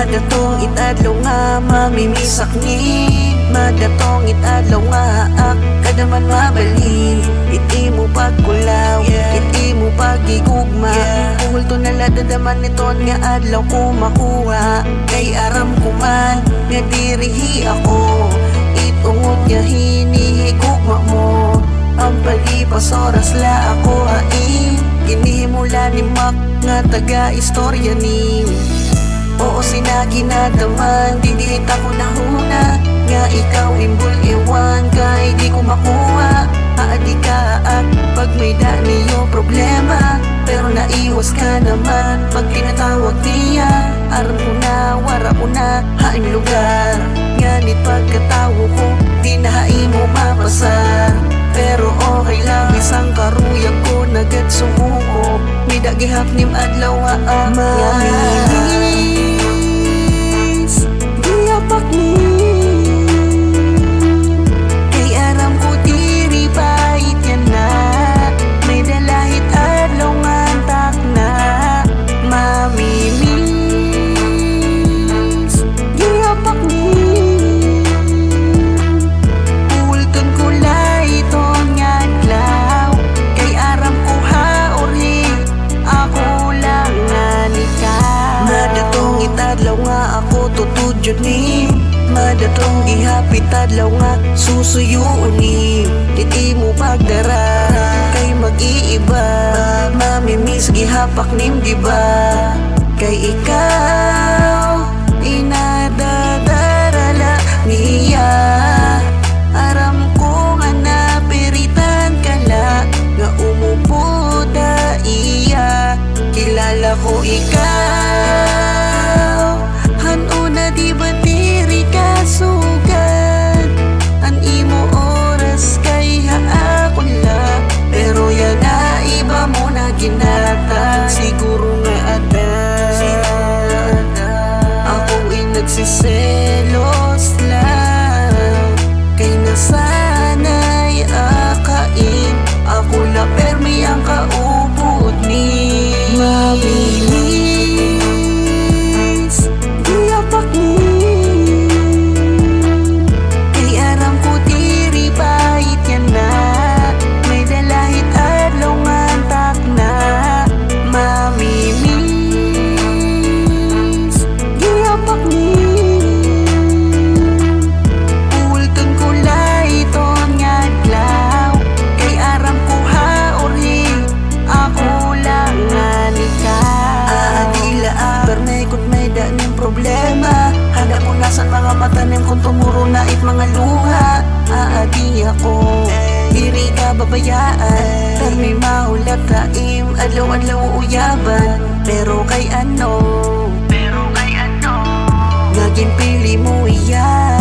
Madatong itadlaw nga mamimisak ni madatong itadlaw nga haak kada man mabalhin. Iti mo pagkulaw, iti mo pagigugma. Kulto na ladadaman niton nga adlaw ko makuha. Kay aram ko man nga dirihi ako, itungod nga hinihigugma mo. Ang palipas oras la ako hain, ginihimula ni Mac nga taga-istorya ni. Oo sinaginadaman, didita ko na huna nga ikaw imbol iwan kay di ko makuha. Aadi ka pag may niyo problema, pero naiwas ka naman pag tinatawag niya. Aram ko na, wara ko na, haing lugar. Nganit pagkatawo ko, di na hain mo mapasar. Pero okay lang, isang karuyag ko nagad sumuko. May dagihap nim adlaw maminis diyapak ni. Kay aram ko diri bait yan na, may dalahit adlaw ngantak na. Maminis diyapak ni. Adlaw nga ako tutudyon ni, madatong ihapit adlaw nga susuyuon ni. Iti mo pagdara kay mag-iiba, mamimiss gihapak nim diba. Kay ikaw inadadarala niya. Aram ko nga napiritan ka la nga umupo da iya. Kilala ko ikaw hanuna di ba diri ka sugat. An imo oras kay haakon la, pero yan na iba mo na ginata. Siguro nga ada ako'y nagsiselos lang, kay nasanay akain ako la permi ang kaubod ni. Maminis diyapak ni. Kay aram ko diri bait yan na, may dalahit adlaw ngantak na. Maminis diyapak ni. Ulton ko layton nga adlaw, kay aram ko haorhi ako lang nga nika. Adila perme kung may daning problema, handa mo nasan mga matanim kung tumuro na it mga luha. Aadi ako, diri ka babayaan, perme mahulat kaim adlaw-adlaw uyaban. Pero kay ano, naging pili mo iyan.